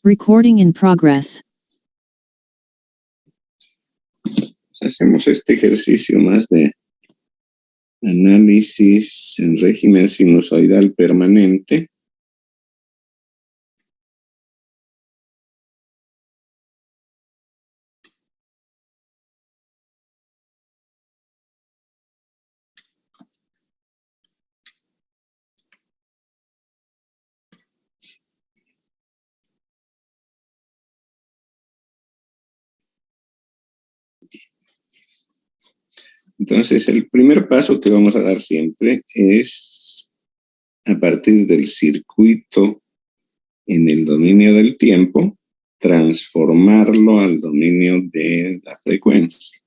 Recording in progress. Hacemos este ejercicio más de análisis en régimen sinusoidal permanente. Entonces, el primer paso que vamos a dar siempre es, a partir del circuito en el dominio del tiempo, transformarlo al dominio de la frecuencia.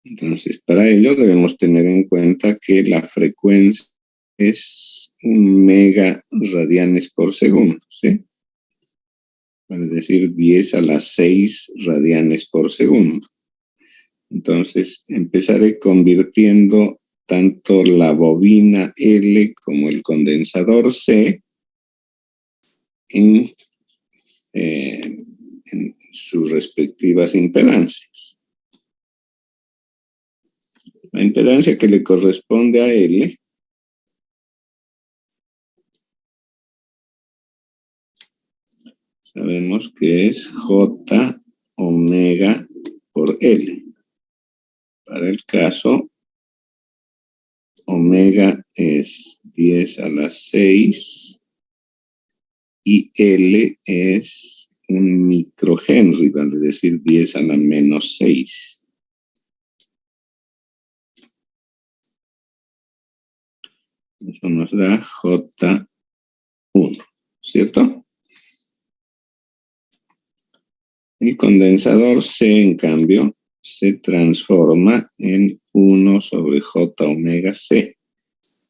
Entonces, para ello debemos tener en cuenta que la frecuencia es 1 megaradianes por segundo, ¿sí? Es decir, 10 a la 6 radianes por segundo. Entonces, empezaré convirtiendo tanto la bobina L como el condensador C en sus respectivas impedancias. La impedancia que le corresponde a L sabemos que es J omega por L. Para el caso, omega es 10 a la 6 y L es 1 microhenry, vale decir 10 a la menos 6. Eso nos da J1, ¿cierto? El condensador C, en cambio, se transforma en 1 sobre J omega C,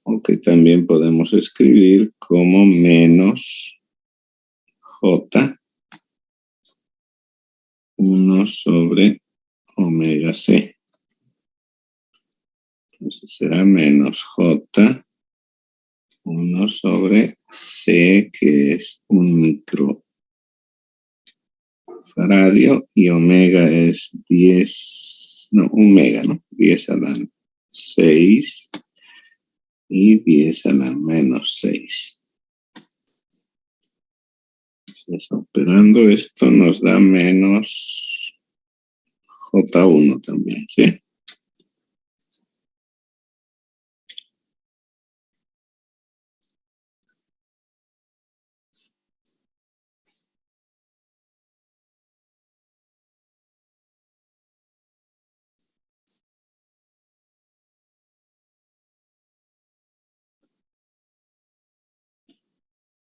o que también podemos escribir como menos J 1 sobre omega C. Entonces será menos J 1 sobre C, que es 1 microfaradio, y omega es 1 mega, ¿no? 10 a la 6 y 10 a la menos 6. Entonces, operando esto nos da menos J1 también, ¿sí?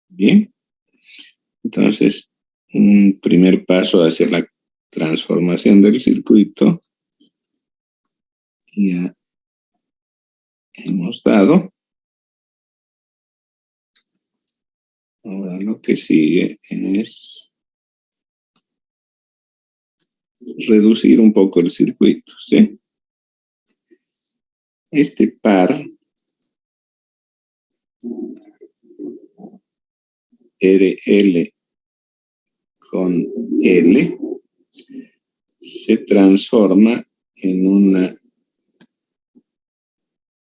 Bien. Entonces, un primer paso hacia la transformación del circuito ya hemos dado. Ahora lo que sigue es reducir un poco el circuito, ¿sí? Este par RL con L se transforma en una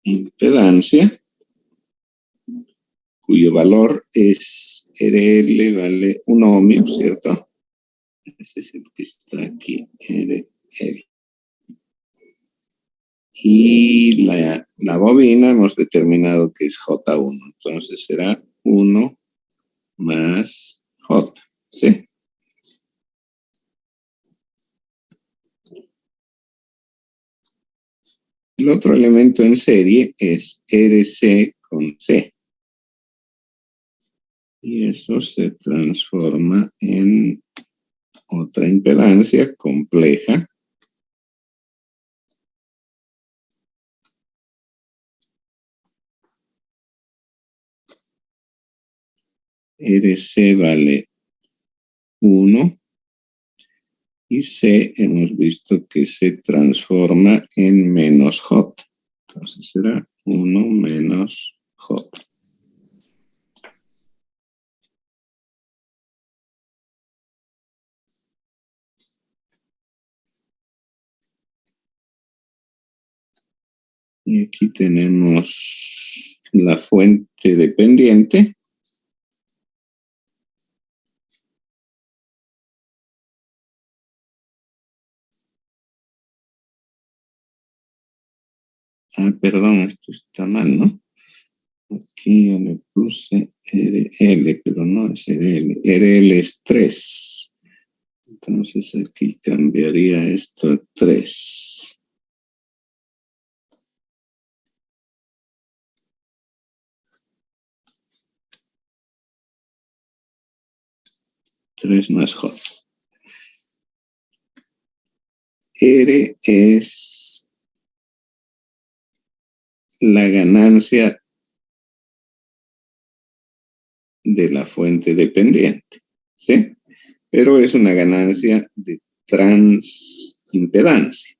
impedancia cuyo valor es RL vale 1 ohmio, ¿cierto? Ese es el que está aquí, RL. Y la bobina hemos determinado que es J1, entonces será 1 más J, ¿sí? El otro elemento en serie es RC con C. Y eso se transforma en otra impedancia compleja. RC vale 1. Y C hemos visto que se transforma en menos J. Entonces será 1 menos J. Y aquí tenemos la fuente dependiente. Ah, perdón, esto está mal, ¿no? Aquí yo le puse RL, pero no es RL. RL es 3. Entonces aquí cambiaría esto a 3. Tres más J. R es la ganancia de la fuente dependiente, ¿sí? Pero es una ganancia de transimpedancia,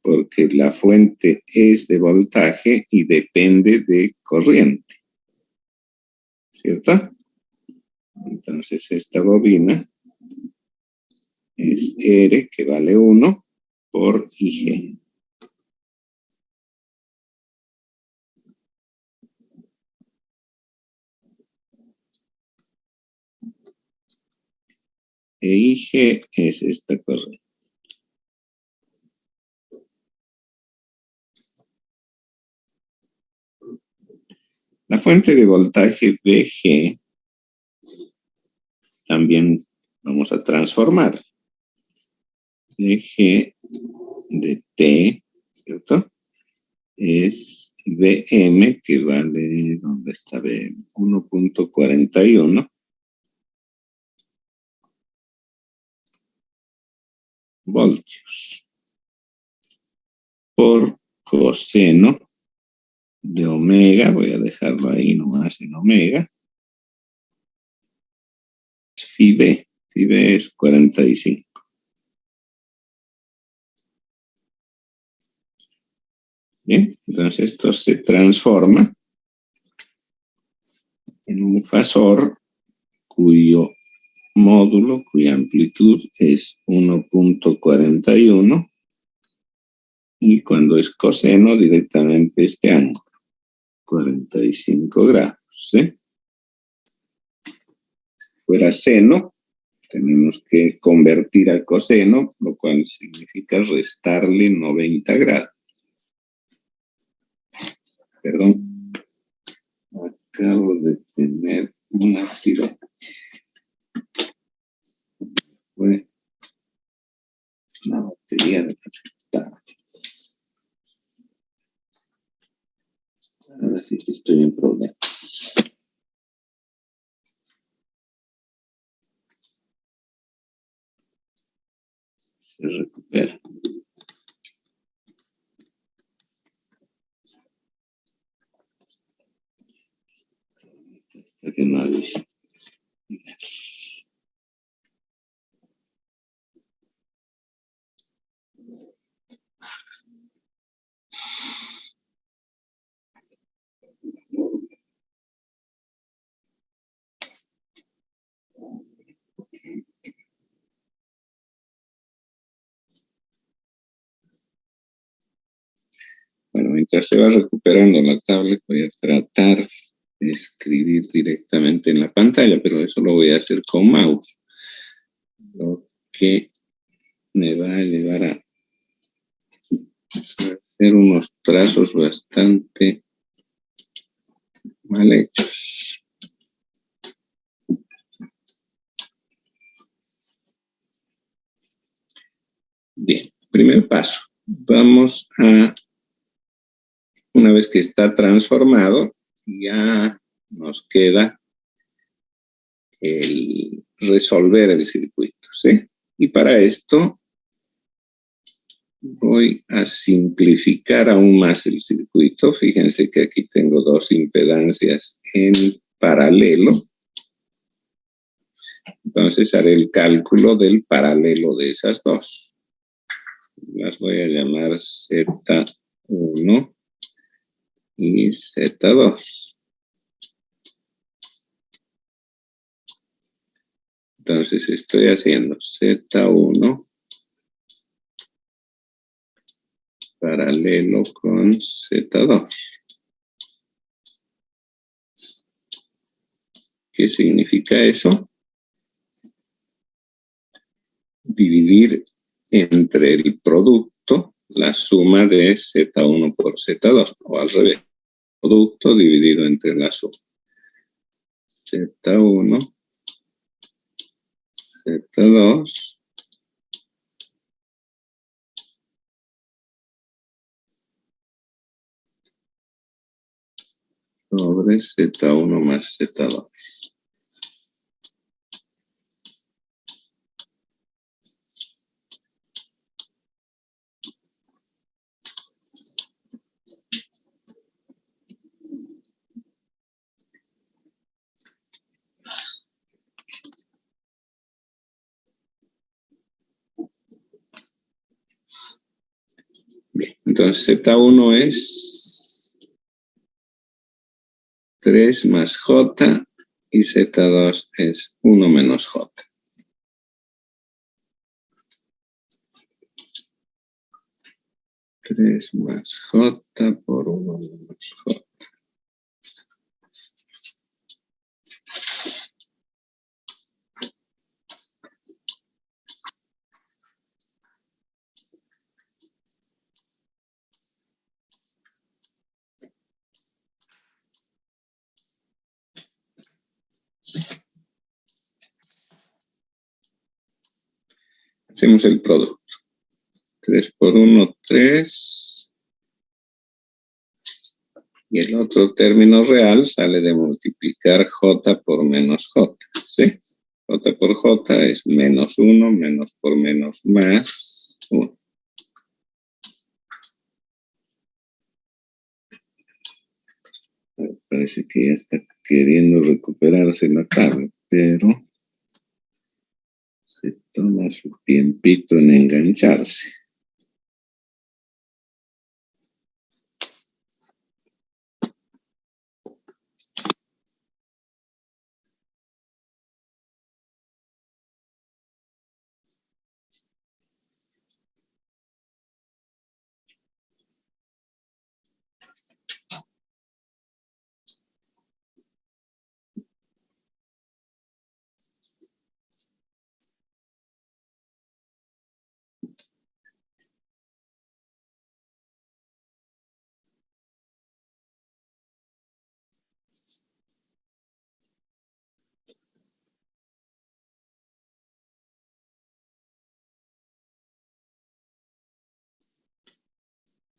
porque la fuente es de voltaje y depende de corriente, ¿cierto? Entonces esta bobina es R, que vale 1, por IG. E IG es esta corriente. La fuente de voltaje VG también vamos a transformar. VG de T, ¿cierto? Es VM, que vale, ¿dónde está VM? 1.41 voltios por coseno de omega, voy a dejarlo ahí nomás en omega, phi b es 45. Bien, entonces esto se transforma en un fasor cuyo módulo, cuya amplitud es 1.41, y cuando es coseno directamente este ángulo, 45 grados, ¿sí? Si fuera seno, tenemos que convertir a coseno, lo cual significa restarle 90 grados. Perdón, acabo de tener un accidente. Fue la batería de la computadora. Ahora sí que estoy en problemas. Se recupera. Hasta que no avise. Bueno, mientras se va recuperando la tablet, voy a tratar de escribir directamente en la pantalla, pero eso lo voy a hacer con mouse, lo que me va a llevar a hacer unos trazos bastante mal hechos. Bien, primer paso. Vamos a, una vez que está transformado, ya nos queda el resolver el circuito, ¿sí? Y para esto voy a simplificar aún más el circuito. Fíjense que aquí tengo dos impedancias en paralelo. Entonces haré el cálculo del paralelo de esas dos. Las voy a llamar Z1 y Z2. Entonces estoy haciendo Z1 paralelo con Z2. ¿Qué significa eso? Dividir entre el producto la suma de Z1 por Z2, o al revés, producto dividido entre la suma. Z1, Z2, sobre Z1 más Z2. Bien, entonces Z1 es 3 más J y Z2 es 1 menos J. Tres más J por 1 menos J. Hacemos el producto. 3 por 1, 3. Y el otro término real sale de multiplicar J por menos J. ¿Sí? J por J es menos 1, menos por menos más 1. Parece que ya está queriendo recuperarse la tabla, pero se toma su tiempito en engancharse.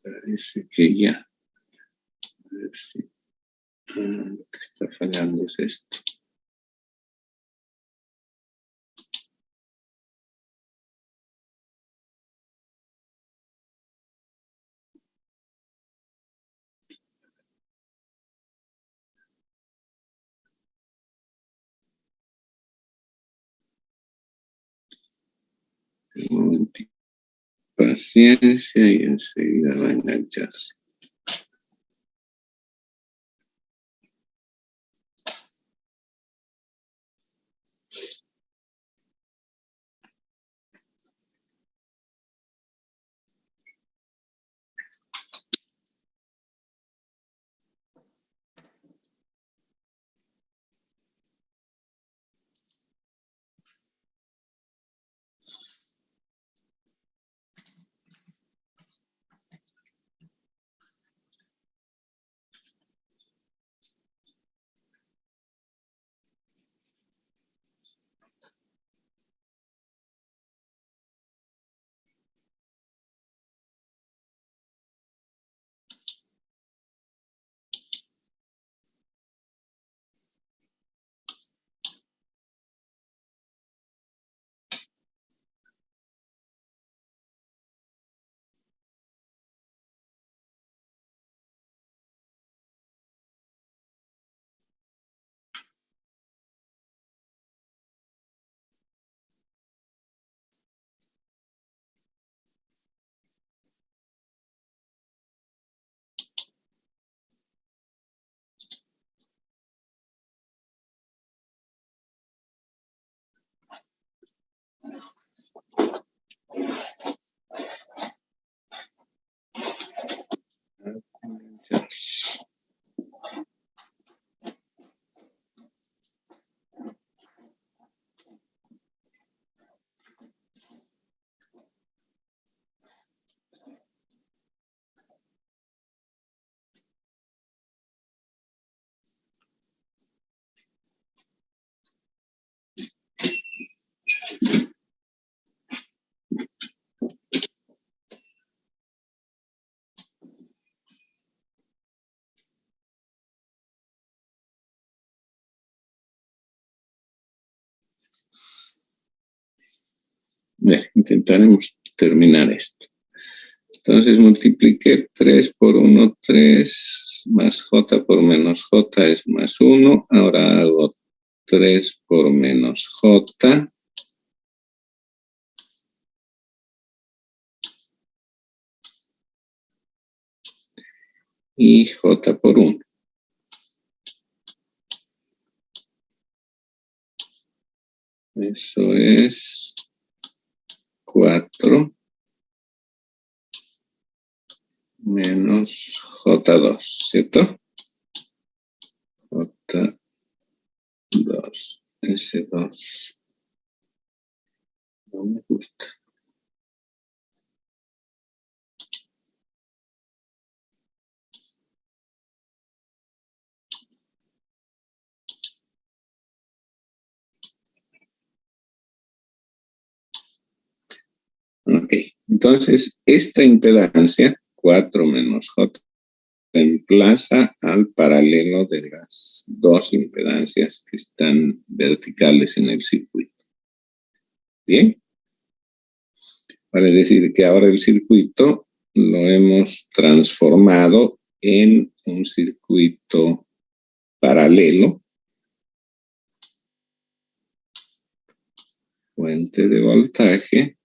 Parece que ya. A ver si lo que está fallando es esto. Un momentito. Paciencia y enseguida va a engancharse. Bien, intentaremos terminar esto. Entonces multipliqué 3 por 1, 3, más j por menos j es más 1. Ahora hago 3 por menos j. Y j por 1. Eso es 4 menos j2, ¿cierto? j2, S2. No me gusta. Ok, entonces esta impedancia, 4 menos j, reemplaza al paralelo de las dos impedancias que están verticales en el circuito. ¿Bien? Vale decir que ahora el circuito lo hemos transformado en un circuito paralelo, fuente de voltaje,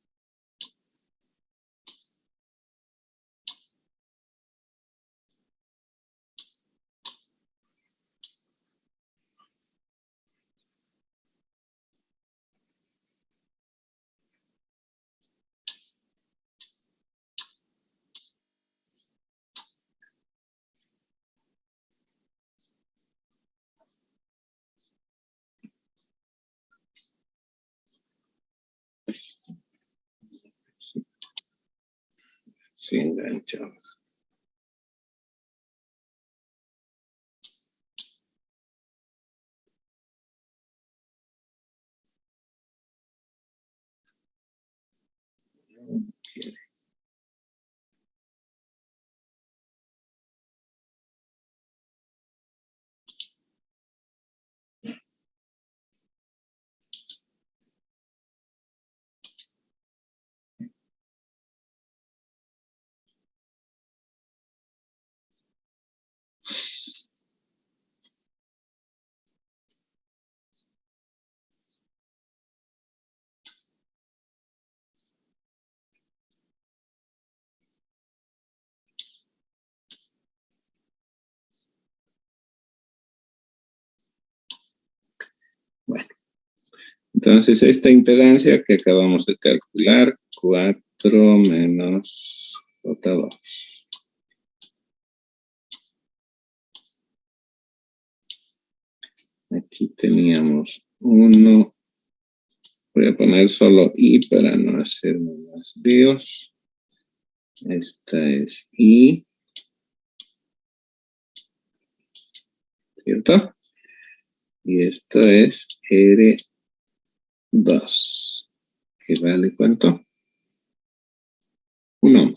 se engancha. Bueno, entonces esta impedancia que acabamos de calcular, 4 menos J2. Aquí teníamos 1. Voy a poner solo I para no hacer más líos. Esta es I. ¿Cierto? Y esta es R2. ¿Que vale cuánto? 1.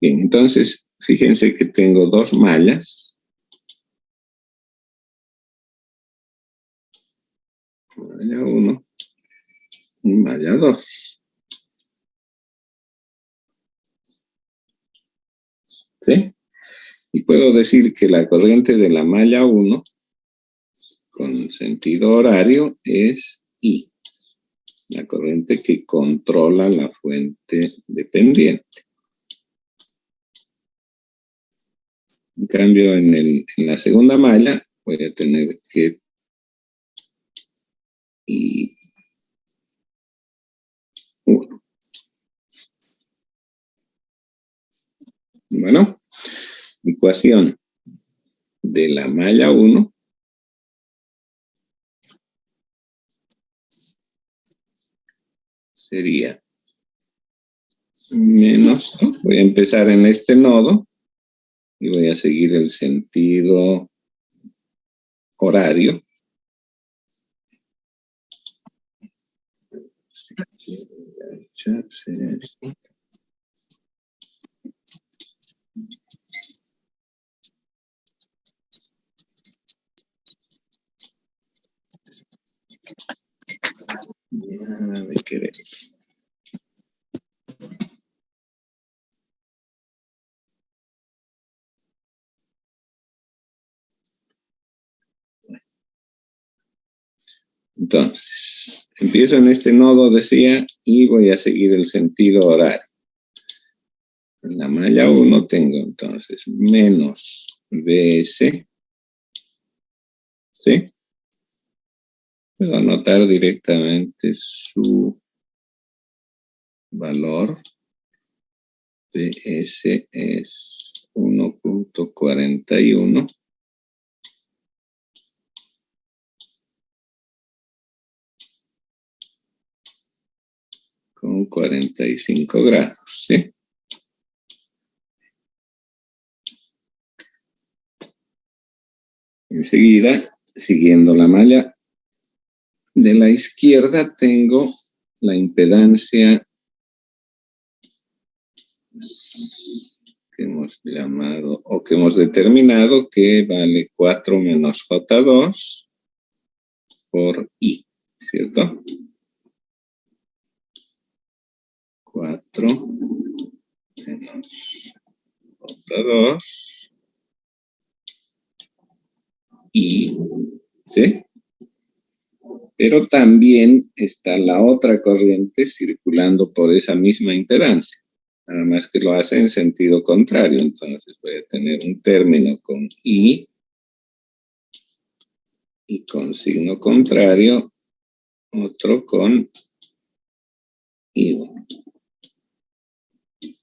Bien, entonces, fíjense que tengo dos mallas. Malla 1 y malla 2. ¿Sí? Y puedo decir que la corriente de la malla 1 con sentido horario es I, la corriente que controla la fuente dependiente. En cambio, en la segunda malla voy a tener que I1. Bueno, ecuación de la malla 1 sería menos, ¿no? Voy a empezar en este nodo y voy a seguir el sentido horario. Nada de querer. Entonces, empiezo en este nodo, decía, y voy a seguir el sentido horario. En la malla 1 tengo entonces menos BS, ¿sí? Puedo anotar directamente su valor. BS es 1.41. Con 45 grados, ¿sí? Enseguida, siguiendo la malla de la izquierda, tengo la impedancia que hemos llamado o que hemos determinado que vale 4 menos J2 por I, ¿cierto? 4 menos J2 I, ¿sí? Pero también está la otra corriente circulando por esa misma impedancia, nada más que lo hace en sentido contrario. Entonces voy a tener un término con I y con signo contrario, otro con I1.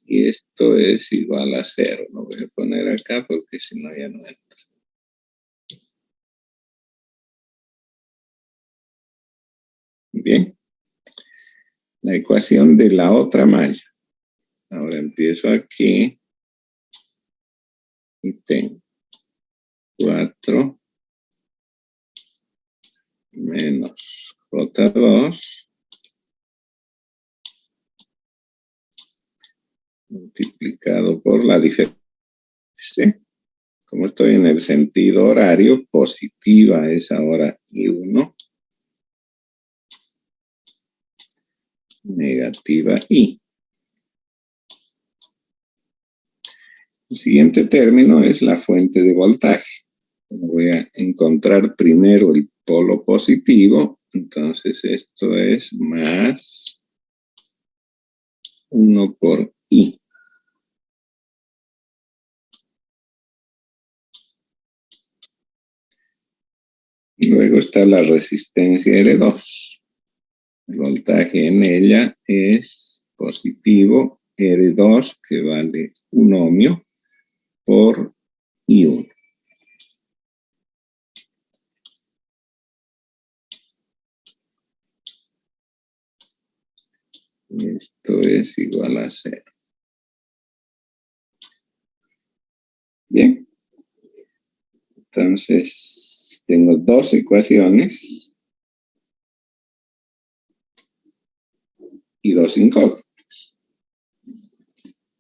Y esto es igual a 0. Lo voy a poner acá porque si no ya no entra. Bien. La ecuación de la otra malla. Ahora empiezo aquí y tengo 4 menos J2 multiplicado por la diferencia. ¿Sí? Como estoy en el sentido horario, positiva es ahora I1, negativa I. El siguiente término es la fuente de voltaje. Voy a encontrar primero el polo positivo, entonces esto es más 1 por I. Luego está la resistencia R2. El voltaje en ella es positivo R2, que vale 1 ohmio, por I1. Esto es igual a 0. Bien. Entonces, tengo dos ecuaciones y dos incógnitas.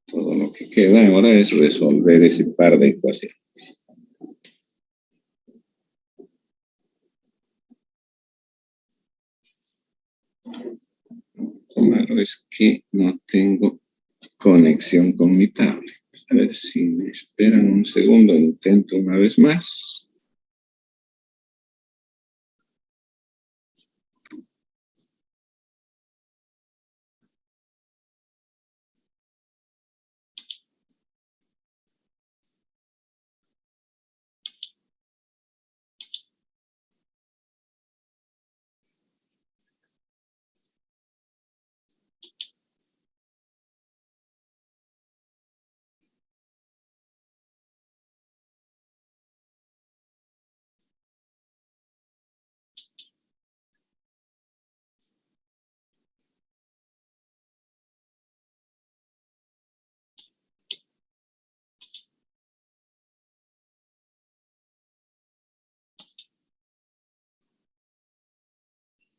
Todo lo que queda ahora es resolver ese par de ecuaciones. Lo malo es que no tengo conexión con mi tablet. A ver si me esperan un segundo, intento una vez más.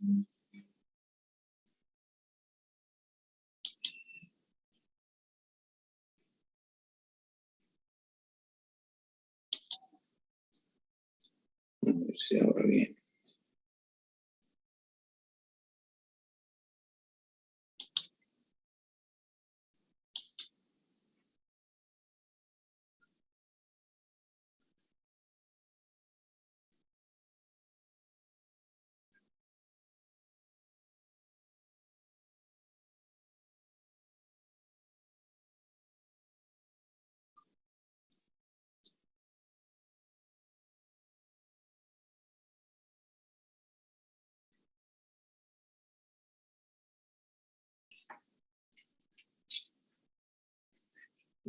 A ver si ahora bien.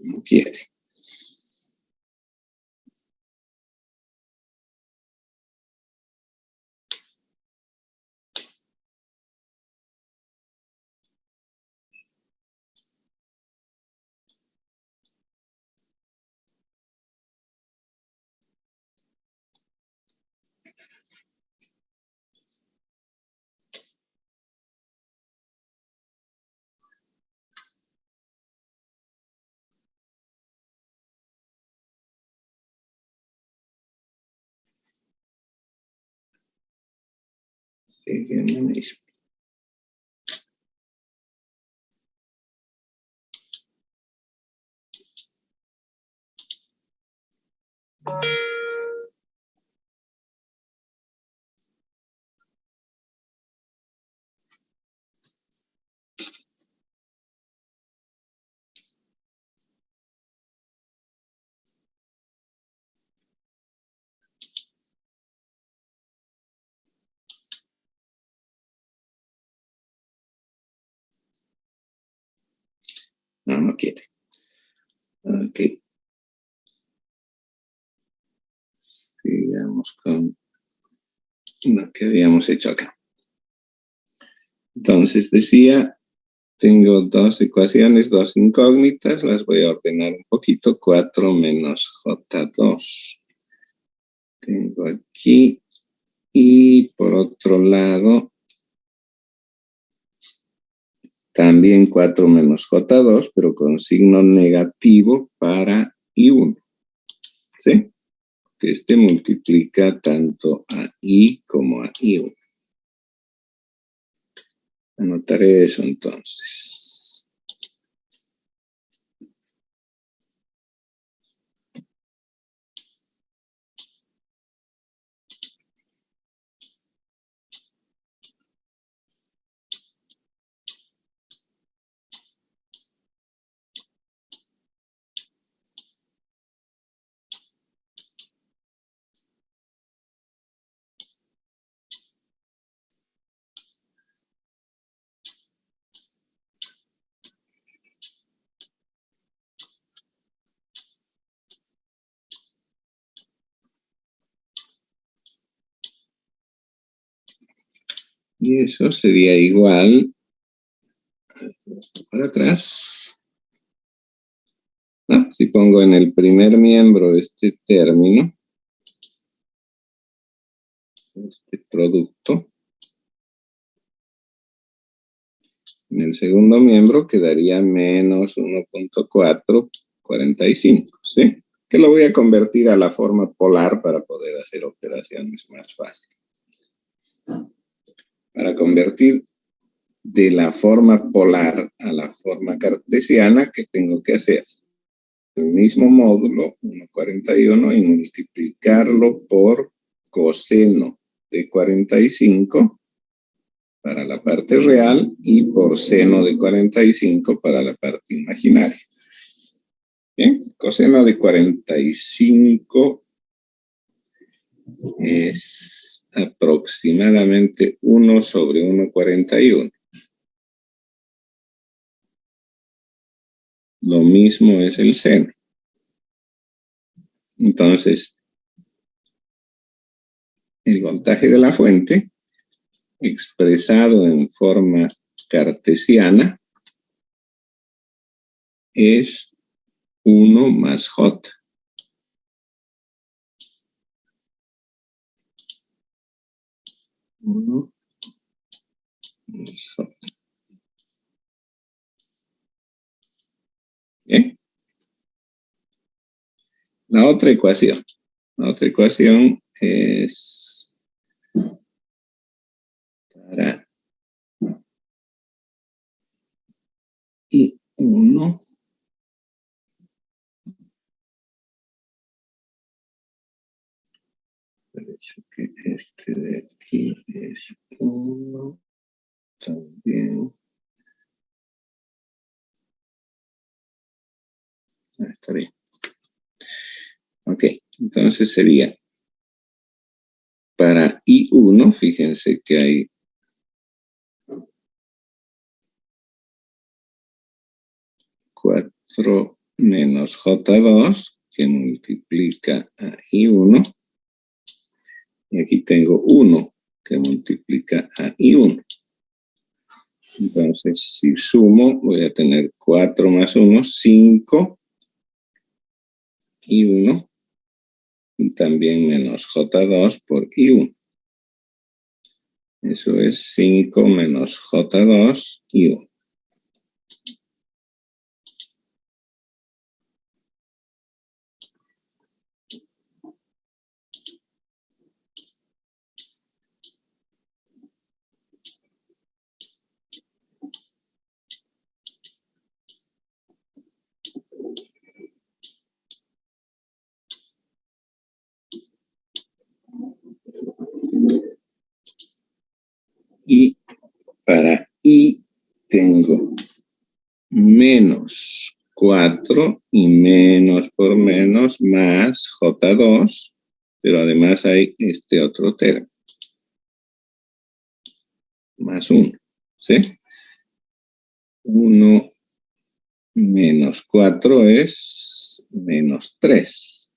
No quiere. Sí, tiene mismo. No, no quiere. Ok. Sigamos con lo que habíamos hecho acá. Entonces decía, tengo dos ecuaciones, dos incógnitas, las voy a ordenar un poquito. 4 menos J2. Tengo aquí. Y por otro lado, también 4 menos J2, pero con signo negativo para I1. ¿Sí? Que este multiplica tanto a I como a I1. Anotaré eso entonces. Y eso sería igual, para atrás, ¿no? Si pongo en el primer miembro este término, este producto, en el segundo miembro quedaría menos 1.445, ¿sí? Que lo voy a convertir a la forma polar para poder hacer operaciones más fáciles. Para convertir de la forma polar a la forma cartesiana, ¿qué tengo que hacer? El mismo módulo, 1,41, y multiplicarlo por coseno de 45 para la parte real y por seno de 45 para la parte imaginaria. Bien, coseno de 45 es aproximadamente 1 sobre 1,41. Lo mismo es el seno. Entonces, el voltaje de la fuente, expresado en forma cartesiana, es 1 más J. menos J. ¿Bien? La otra ecuación. La otra ecuación es para I1. Parece que este de aquí es 1 también. Está bien. Ok, entonces sería para I1, fíjense que hay 4 menos J2 que multiplica a I1. Y aquí tengo 1 que multiplica a I1. Entonces, si sumo, voy a tener 4 más 1, 5 I1 y también menos J2 por I1. Eso es 5 menos J2 I1. Y para I tengo menos 4 y menos por menos más J2, pero además hay este otro termo, más 1, ¿sí? 1 menos 4 es menos 3,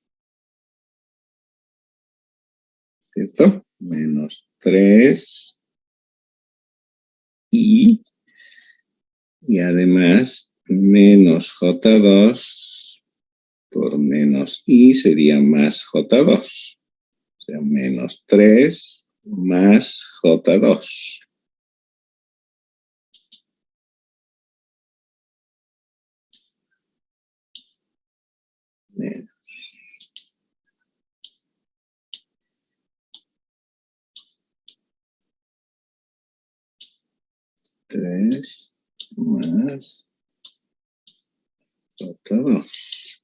¿cierto? Menos 3 y además menos J2 por menos I sería más J2. O sea, menos 3 más J2. Menos 3 más J2.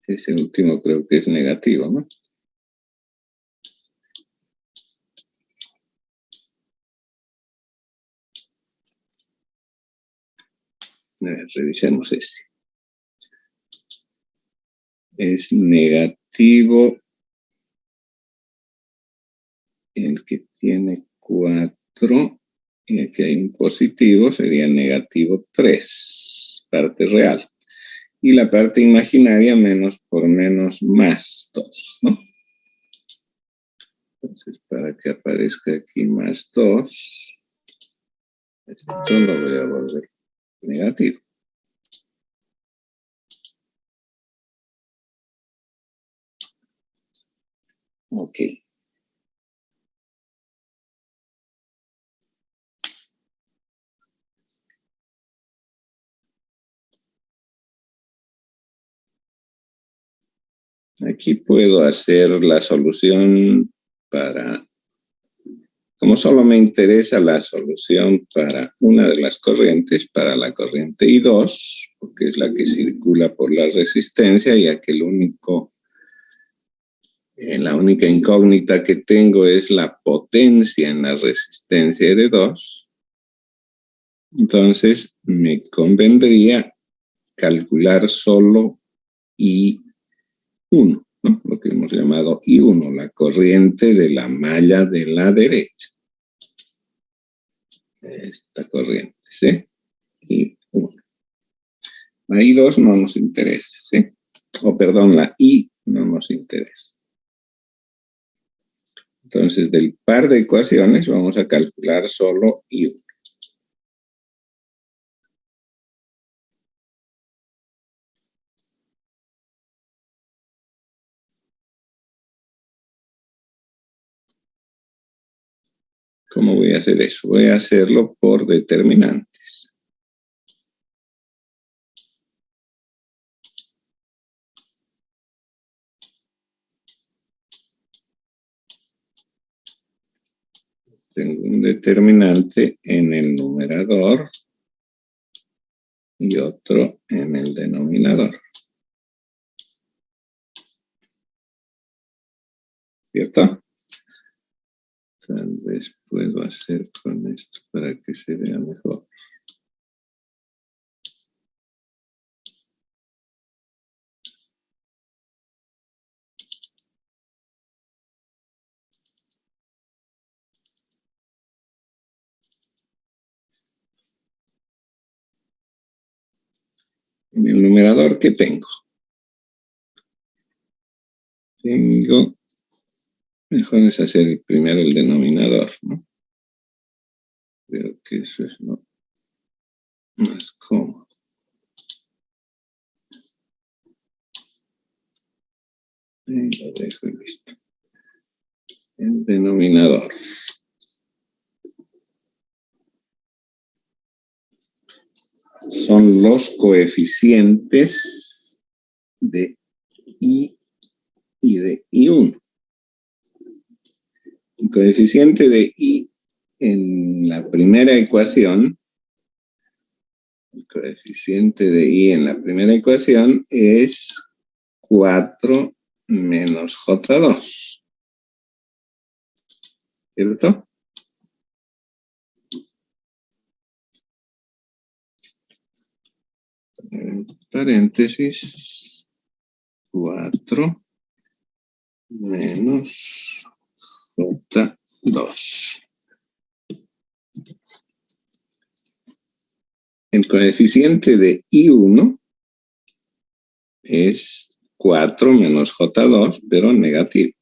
Ese último creo que es negativo, ¿no? Revisemos este. Es negativo el que tiene 4 y aquí hay un positivo, sería negativo 3, parte real. Y la parte imaginaria menos por menos más 2, ¿no? Entonces, para que aparezca aquí más 2, esto lo voy a volver negativo. Ok. Aquí puedo hacer la solución para, como solo me interesa la solución para una de las corrientes, para la corriente I2, porque es la que circula por la resistencia, ya que la única incógnita que tengo es la potencia en la resistencia R2. Entonces, me convendría calcular solo I1, ¿no? Lo que hemos llamado I1, la corriente de la malla de la derecha. Esta corriente, ¿sí? I1. La I2 no nos interesa, ¿sí? O perdón, la I no nos interesa. Entonces, del par de ecuaciones vamos a calcular solo I1. ¿Cómo voy a hacer eso? Voy a hacerlo por determinantes. Tengo un determinante en el numerador y otro en el denominador. ¿Cierto? Tal vez puedo hacer con esto para que se vea mejor. En el numerador, ¿qué tengo? Mejor es hacer primero el denominador, ¿no? Creo que eso es más cómodo. Y lo dejo y listo. El denominador. Son los coeficientes de I y de I1. El coeficiente de I en la primera ecuación, es 4 menos J2. ¿Cierto? En paréntesis, 4 menos J2. El coeficiente de I1 es 4 menos J2, pero negativo.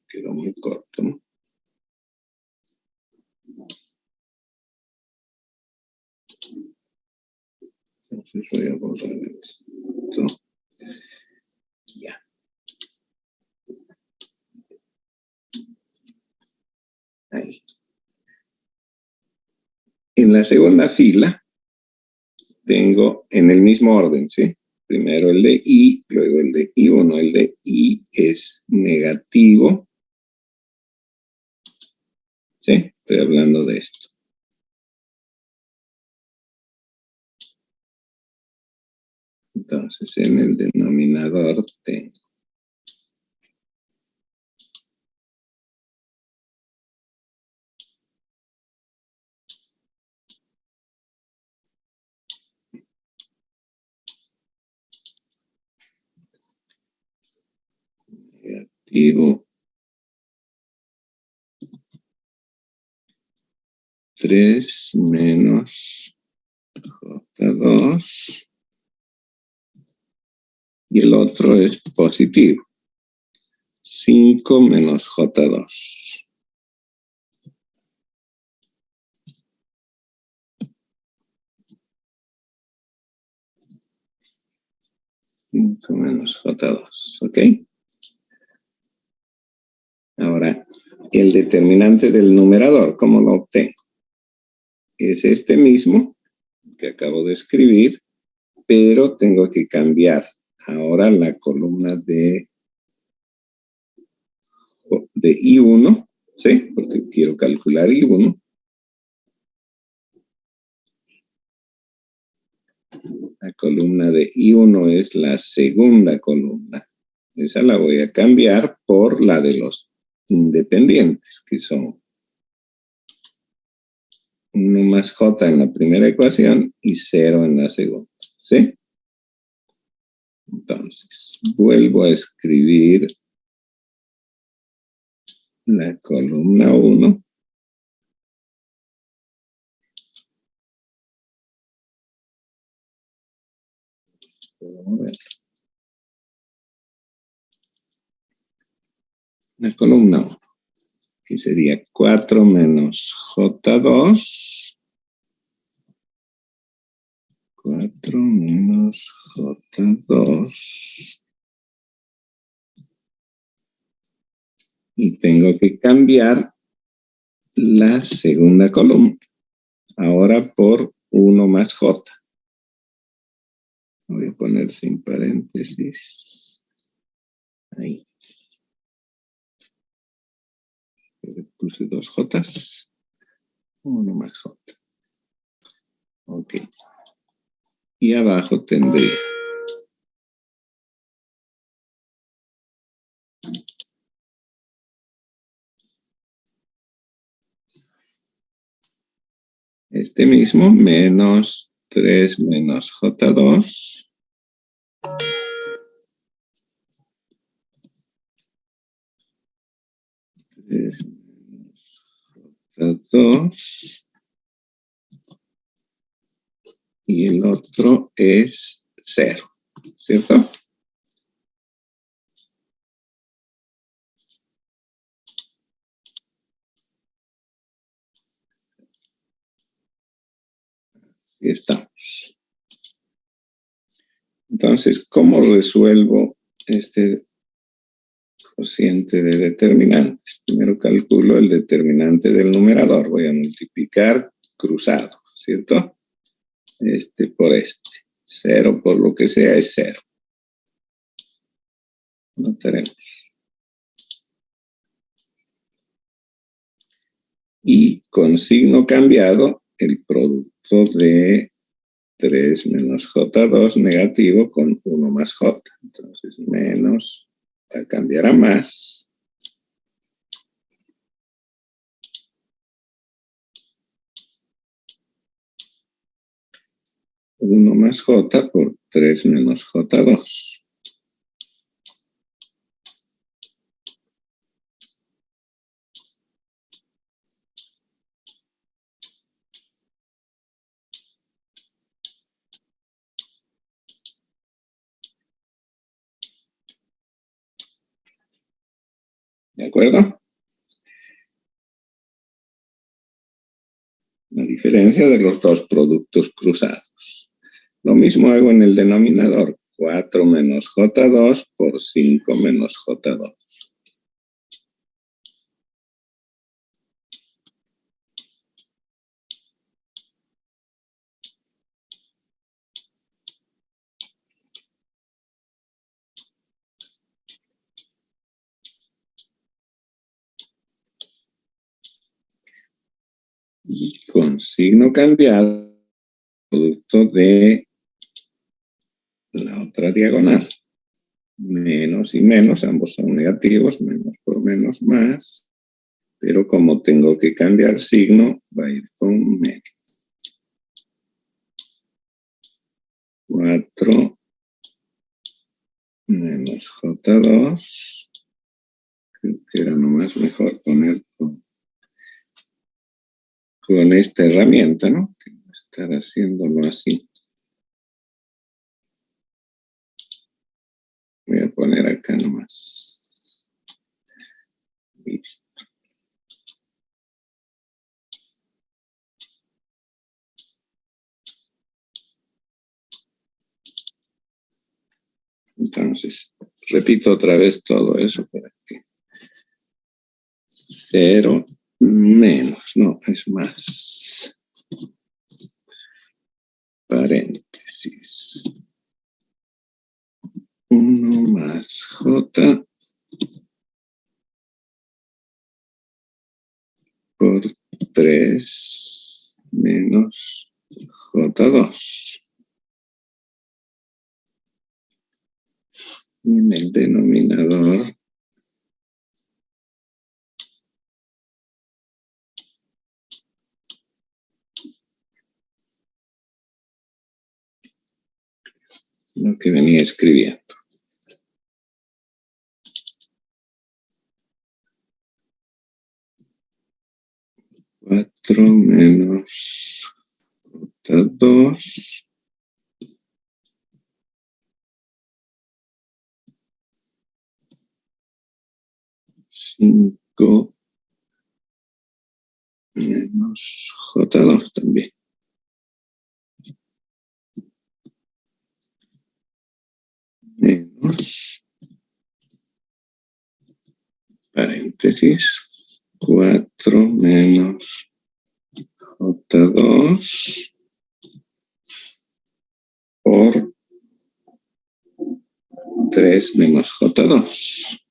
Quedó muy corto, ¿no? Entonces voy a borrar esto. Ya. Ahí. En la segunda fila tengo en el mismo orden, ¿sí? Primero el de I, luego el de I1. El de I es negativo. ¿Sí? Estoy hablando de esto. Entonces, en el denominador tengo negativo 3 menos J2 y el otro es positivo 5 menos J2. 5 menos J2, ¿ok? Ahora, el determinante del numerador, ¿cómo lo obtengo? Es este mismo que acabo de escribir, pero tengo que cambiar ahora la columna de I1, ¿sí? Porque quiero calcular I1. La columna de I1 es la segunda columna. Esa la voy a cambiar por la de los independientes, que son 1 más J en la primera ecuación y 0 en la segunda, ¿sí? Entonces, vuelvo a escribir la columna 1. la columna 1, que sería 4 menos J2. 4 menos J2. Y tengo que cambiar la segunda columna. Ahora por 1 más J. Voy a poner sin paréntesis. Ahí. Le puse 2 Jotas. 1 más J. Ok. Y abajo tendría este mismo menos 3 menos J2. 3 menos J2. Y el otro es 0, ¿cierto? Así estamos. Entonces, ¿cómo resuelvo este cociente de determinantes? Primero calculo el determinante del numerador. Voy a multiplicar cruzado, ¿cierto? Este por este. 0 por lo que sea es 0. Notaremos. Y con signo cambiado, el producto de 3 menos J2 negativo con 1 más J. Entonces, menos va a cambiar a más. 1 más J por 3 menos J2. ¿De acuerdo? La diferencia de los dos productos cruzados. Lo mismo hago en el denominador. 4 menos J2 por 5 menos J2. Y con signo cambiado, producto de la otra diagonal. Menos y menos, ambos son negativos, menos por menos más. Pero como tengo que cambiar signo, va a ir con menos. 4 menos J2. Creo que era nomás mejor poner con esta herramienta, ¿no? Que no estar haciéndolo así. Voy a poner acá nomás. Listo. Entonces, repito otra vez todo eso para que 0 menos, no, es más. Paréntesis. 1 más J por 3 menos J2. Y en el denominador lo que venía escribiendo. 4 menos J2 5 menos J2 también. Menos, paréntesis, 4 menos J2 por 3 menos J2.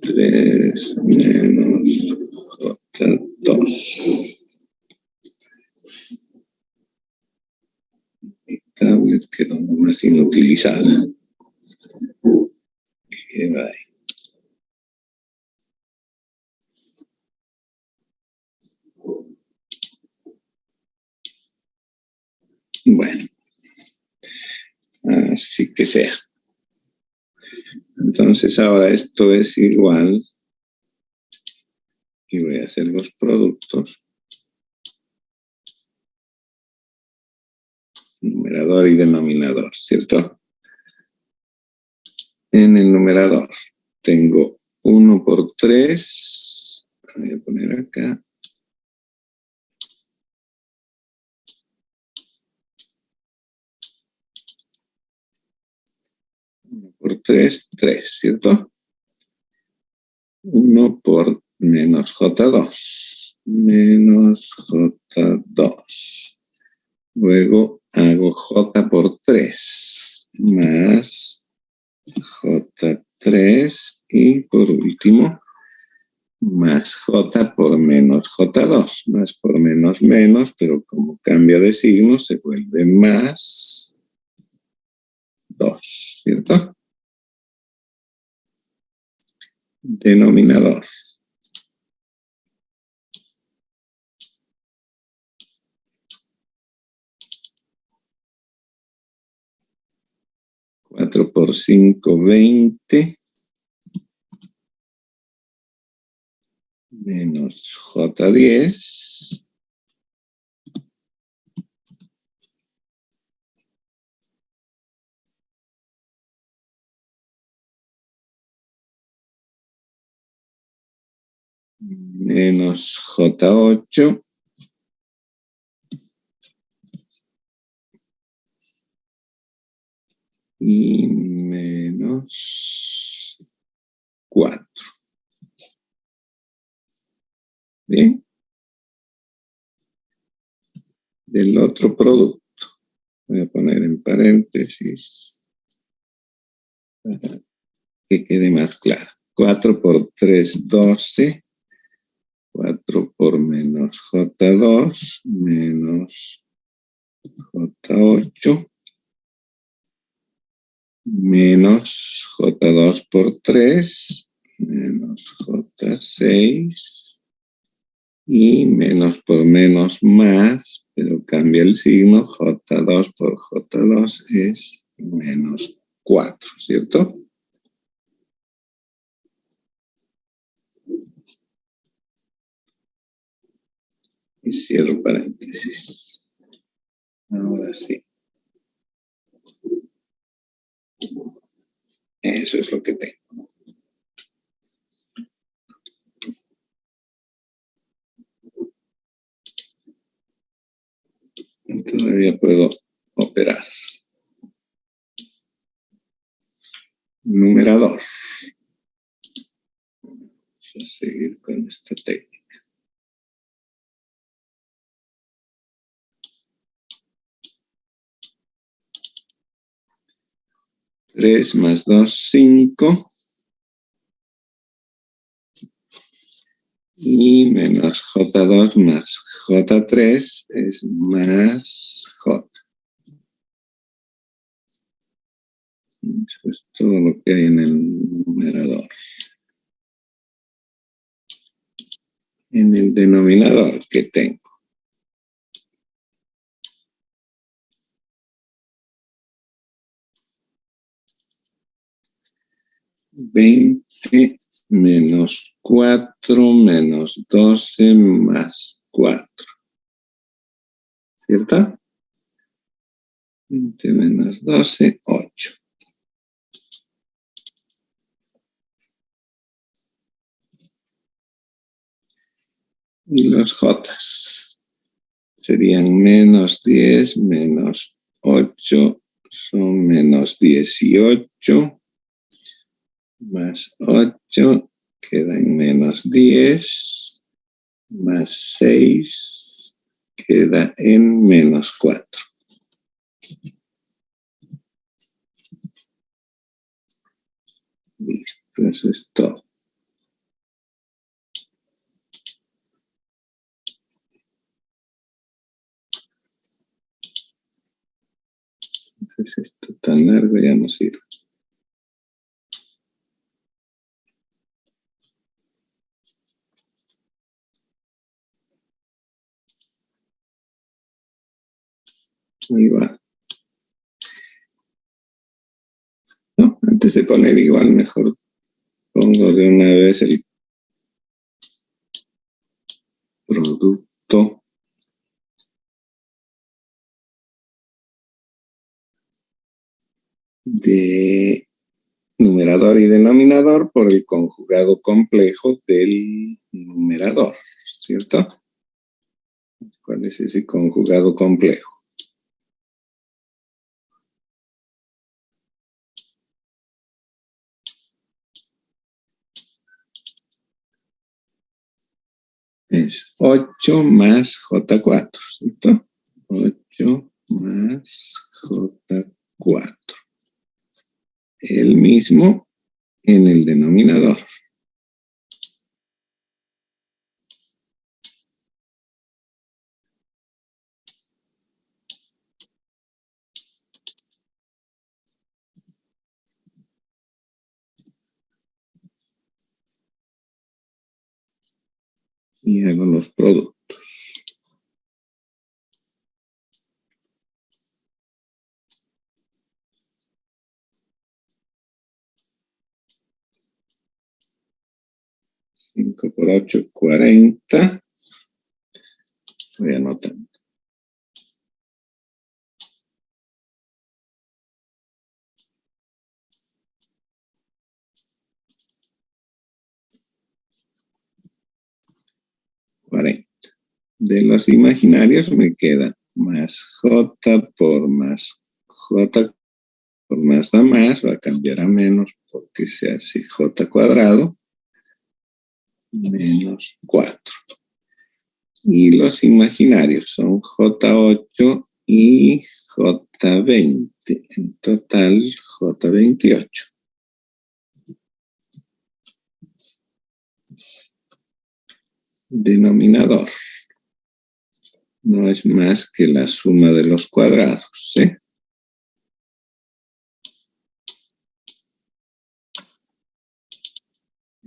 Tres menos J2. Mi tablet quedó más inutilizada. ¿Qué va ahí? Bueno, así que sea. Entonces ahora esto es igual y voy a hacer los productos. Numerador y denominador, ¿cierto? En el numerador tengo 1 por 3. Voy a poner acá. 1 por 3, 3, ¿cierto? 1 por menos J2. Menos J2. Luego hago J por 3. Más J3. Y por último, más J por menos J2. Más por menos, menos, pero como cambia de signo, se vuelve más 2, ¿cierto? Denominador. Cuatro por 5, 20. Menos J10. Menos J8. Y menos 4. ¿Bien? Del otro producto. Voy a poner en paréntesis para que quede más claro. 4 por 3, 12. 4 por menos J2 menos J8 menos J2 por 3 menos J6 y menos por menos más, pero cambia el signo, J2 por J2 es menos 4, ¿cierto? Y cierro paréntesis. Ahora sí. Eso es lo que tengo. Todavía puedo operar. Numerador. Vamos a seguir con esta técnica. 3 más 2, 5. Y menos J2 más J3 es más J. Eso es todo lo que hay en el numerador. En el denominador, ¿qué tengo? 20 menos 4 menos 12 más 4. ¿Cierto? 20 menos 12, 8. Y los jotas serían menos 10 menos 8 son menos 18 más 8 queda en menos 10 más 6 queda en menos 4. Listo, eso es todo. Entonces esto tan largo ya no sirve. Ahí va. No, antes de poner igual, mejor pongo de una vez el producto de numerador y denominador por el conjugado complejo del numerador, ¿cierto? ¿Cuál es ese conjugado complejo? Es 8 más J4, ¿cierto? 8 más J4. El mismo en el denominador. Y hago los productos. Cinco por 8, 40. Voy anotando. De los imaginarios me queda más J por más J por más a más, va a cambiar a menos porque se hace J cuadrado menos 4. Y los imaginarios son J8 y J20. En total, J28. Denominador. No es más que la suma de los cuadrados, ¿sí?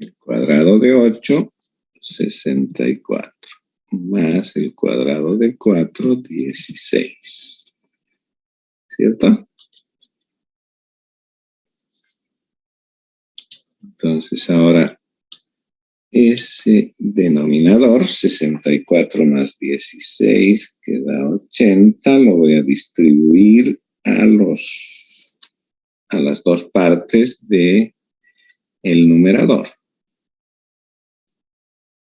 El cuadrado de 8, 64. Más el cuadrado de 4, 16. ¿Cierto? Entonces ahora ese denominador, 64 más 16, queda 80, lo voy a distribuir a las dos partes de el numerador,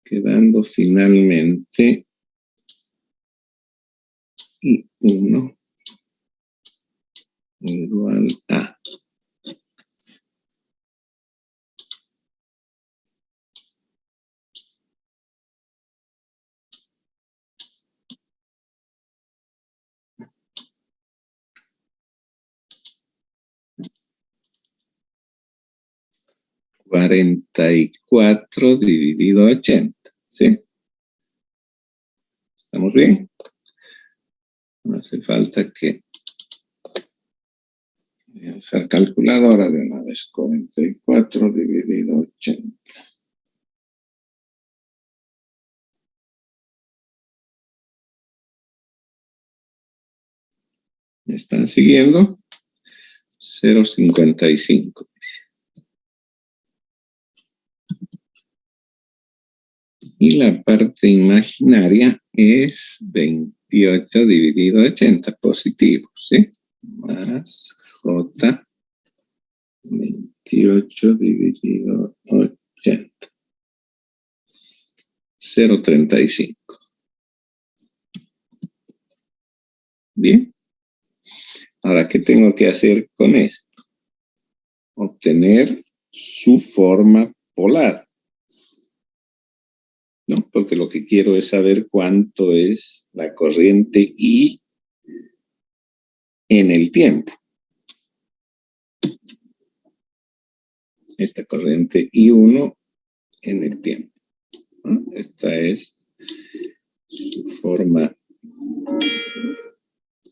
quedando finalmente y 1 igual a 44 dividido 80, ¿sí? ¿Estamos bien? No hace falta que voy a usar calculadora de una vez. 44 dividido 80. ¿Me están siguiendo? 0,55. Y la parte imaginaria es 28 dividido 80, positivo, ¿sí? más J 28 dividido 80. 0,35. Bien. Ahora, ¿qué tengo que hacer con esto? Obtener su forma polar, ¿no? Porque lo que quiero es saber cuánto es la corriente I en el tiempo. Esta corriente I1 en el tiempo, ¿no? Esta es su forma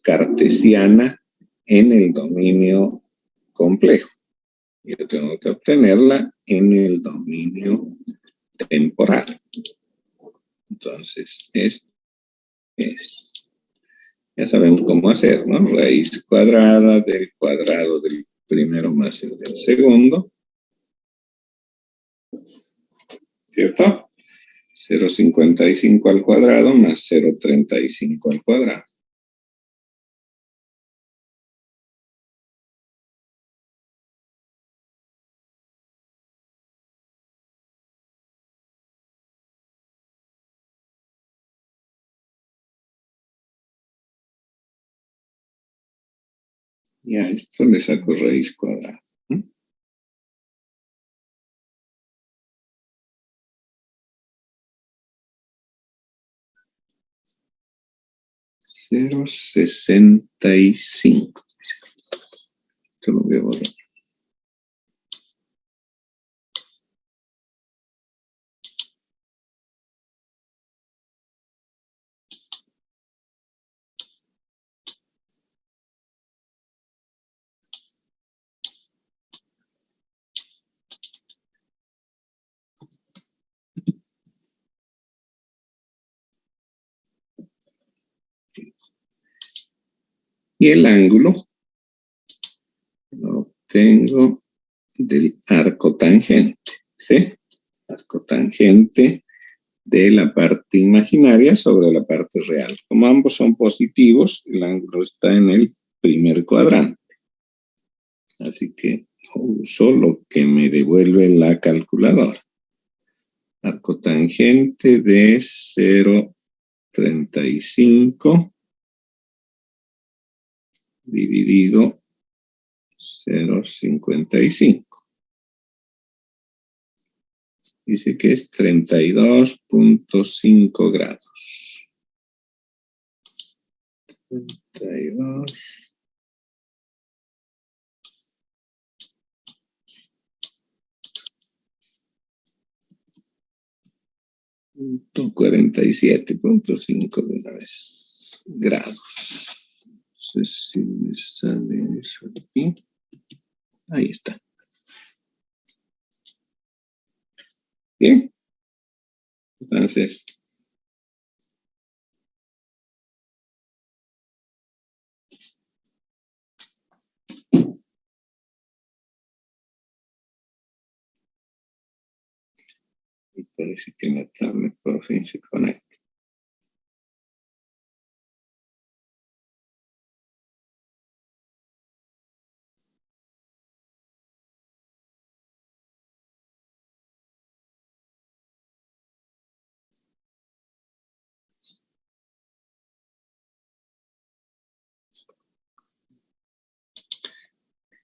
cartesiana en el dominio complejo. Yo tengo que obtenerla en el dominio temporal. Entonces, esto es, ya sabemos cómo hacer, ¿no? Raíz cuadrada del cuadrado del primero más el del segundo. ¿Cierto? 0,55 al cuadrado más 0,35 al cuadrado. Y a esto le saco raíz cuadrada. 0,65. Esto lo voy a borrar. Y el ángulo lo obtengo del arco tangente, ¿sí? Arco tangente de la parte imaginaria sobre la parte real. Como ambos son positivos, el ángulo está en el primer cuadrante. Así que uso lo que me devuelve la calculadora. Arco tangente de 0,35 dividido 0,55. Dice que es 32.5 grados. 32.47.5 de una vez. Grados. No sé si me sale eso aquí. Ahí está. Bien. Entonces, y parece que la tablet por fin se conecta.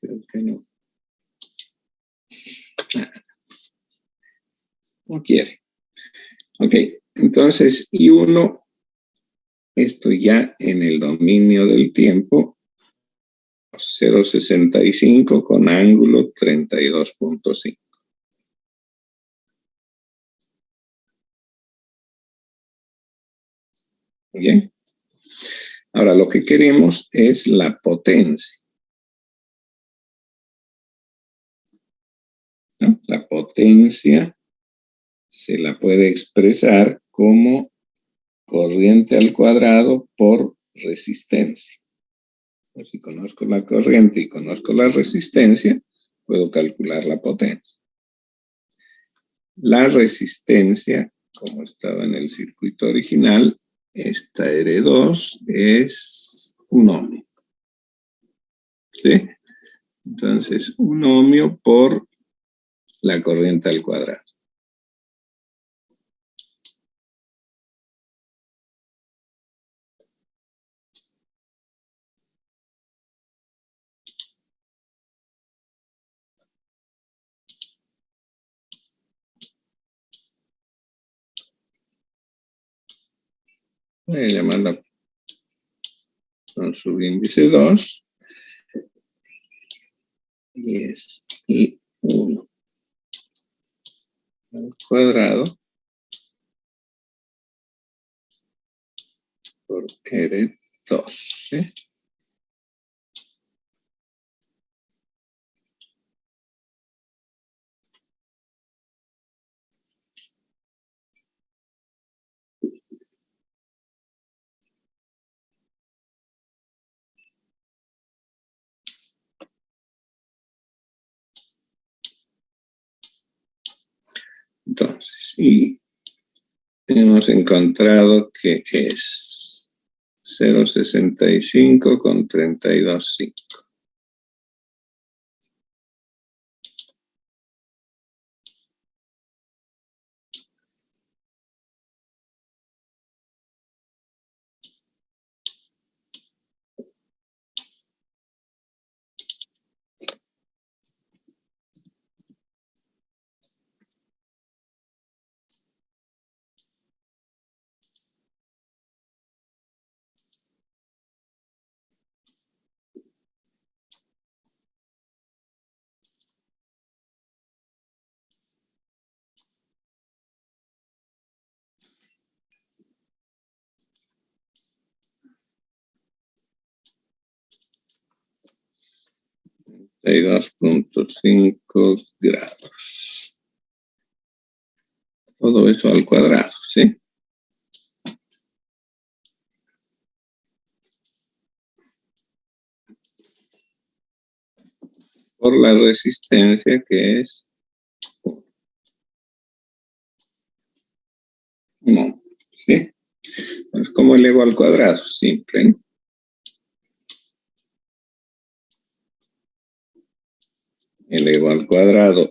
Creo que no. No quiere. Ok, entonces, I1, esto ya en el dominio del tiempo, 0,65 con ángulo 32.5. Bien. Ahora, lo que queremos es la potencia, ¿no? La potencia se la puede expresar como corriente al cuadrado por resistencia. Pues si conozco la corriente y conozco la resistencia, puedo calcular la potencia. La resistencia, como estaba en el circuito original, esta R2 es 1 ohm. ¿sí? Entonces, un ohmio por la corriente al cuadrado. Voy a llamarla con subíndice 2. 10 y 1 al cuadrado por R2, ¿sí? Entonces, y hemos encontrado que es 0,65 con 32,5. Hay 2,5 grados. Todo eso al cuadrado, ¿sí? Por la resistencia que es 1, ¿sí? Entonces, ¿cómo elevo al cuadrado? Simple, ¿no? Elevo al cuadrado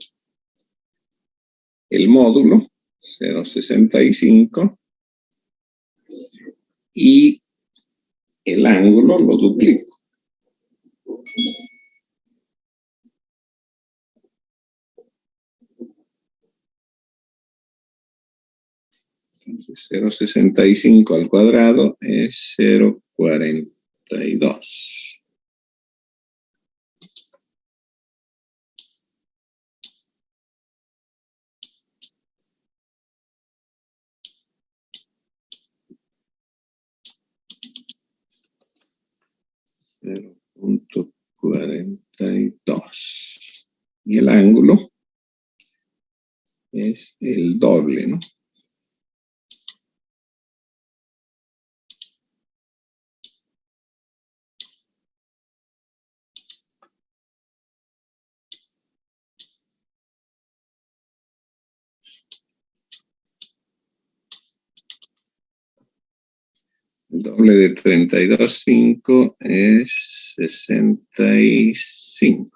el módulo, 0,65, y el ángulo lo duplico. Entonces, 0,65 al cuadrado es 0,42. .42. Y el ángulo es el doble, ¿no? El doble de 32,5 es 65.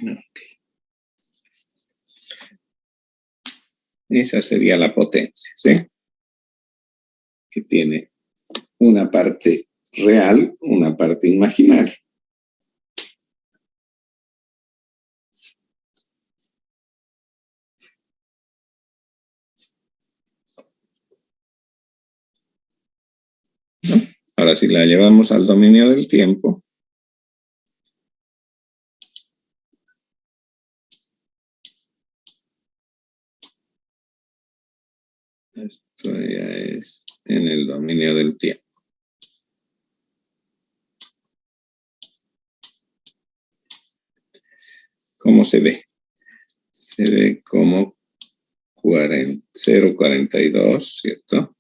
Okay. Esa sería la potencia, ¿sí? Que tiene una parte real, una parte imaginaria. ¿No? Ahora, si la llevamos al dominio del tiempo, esto ya es en el dominio del tiempo. ¿Cómo se ve? Se ve como 0,42, ¿cierto?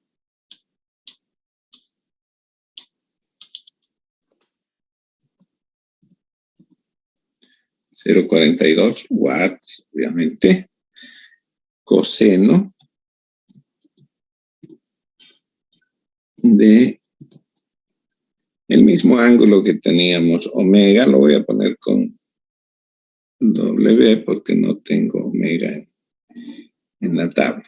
0,42 watts, obviamente. Coseno de el mismo ángulo que teníamos omega, lo voy a poner con W porque no tengo omega en la tabla,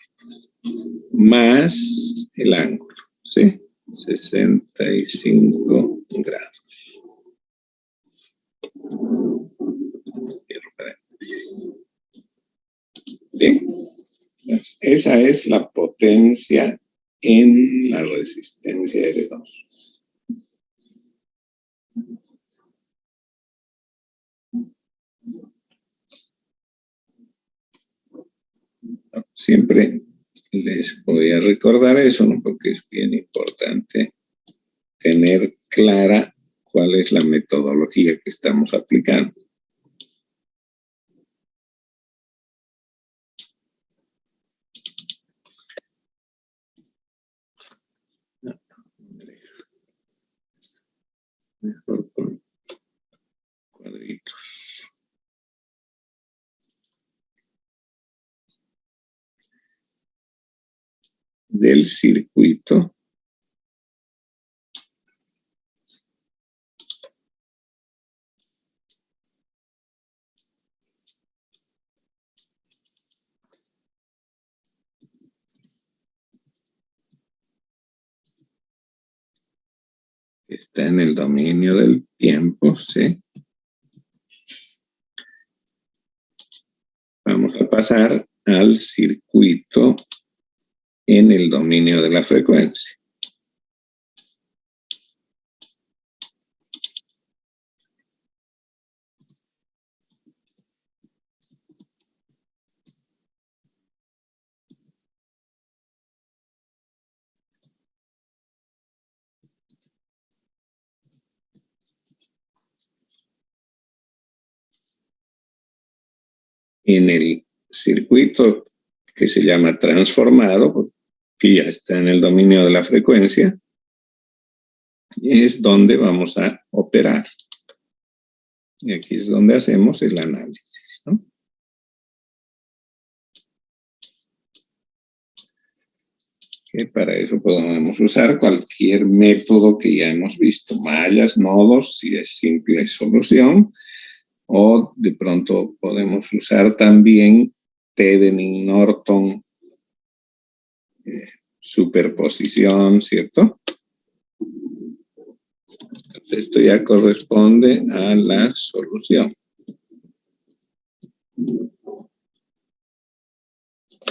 más el ángulo, ¿sí? 65 grados. Bien, esa es la potencia en la resistencia R2. Siempre les voy a recordar eso, ¿no? Porque es bien importante tener clara cuál es la metodología que estamos aplicando. Mejor con cuadritos. Del circuito que está en el dominio del tiempo, ¿sí? Vamos a pasar al circuito en el dominio de la frecuencia. En el circuito que se llama transformado, que ya está en el dominio de la frecuencia, es donde vamos a operar. Y aquí es donde hacemos el análisis, ¿no? Que para eso podemos usar cualquier método que ya hemos visto, mallas, nodos, si es simple solución, o de pronto podemos usar también Thevenin, Norton, superposición, ¿cierto? Entonces esto ya corresponde a la solución.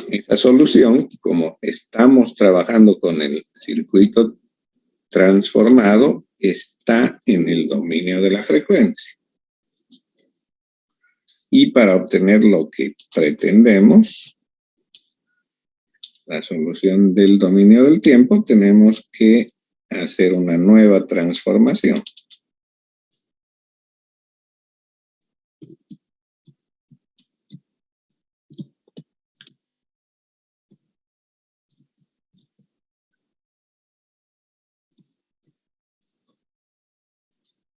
Esta solución, como estamos trabajando con el circuito transformado, está en el dominio de la frecuencia. Y para obtener lo que pretendemos, la solución del dominio del tiempo, tenemos que hacer una nueva transformación.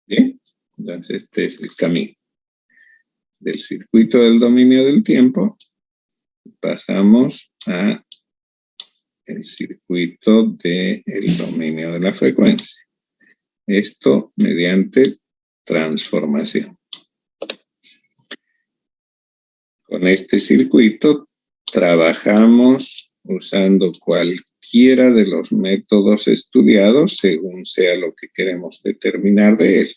Bien, entonces este es el camino. Del circuito del dominio del tiempo pasamos a el circuito del dominio de la frecuencia. Esto mediante transformación. Con este circuito trabajamos usando cualquiera de los métodos estudiados según sea lo que queremos determinar de él.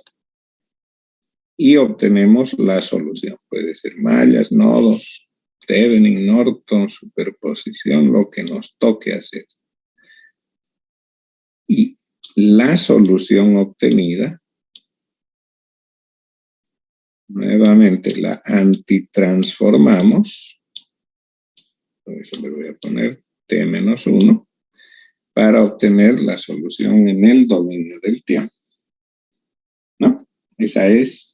Y obtenemos la solución. Puede ser mallas, nodos, Thevenin, Norton, superposición, lo que nos toque hacer. Y la solución obtenida, nuevamente la antitransformamos. Por eso le voy a poner T-1 para obtener la solución en el dominio del tiempo. ¿No? Esa es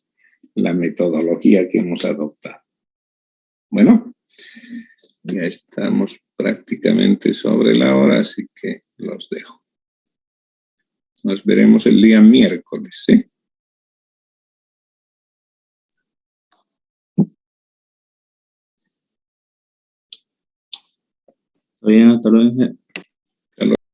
la metodología que hemos adoptado. Bueno, ya estamos prácticamente sobre la hora, así que los dejo. Nos veremos el día miércoles, ¿sí? Bien, hasta luego.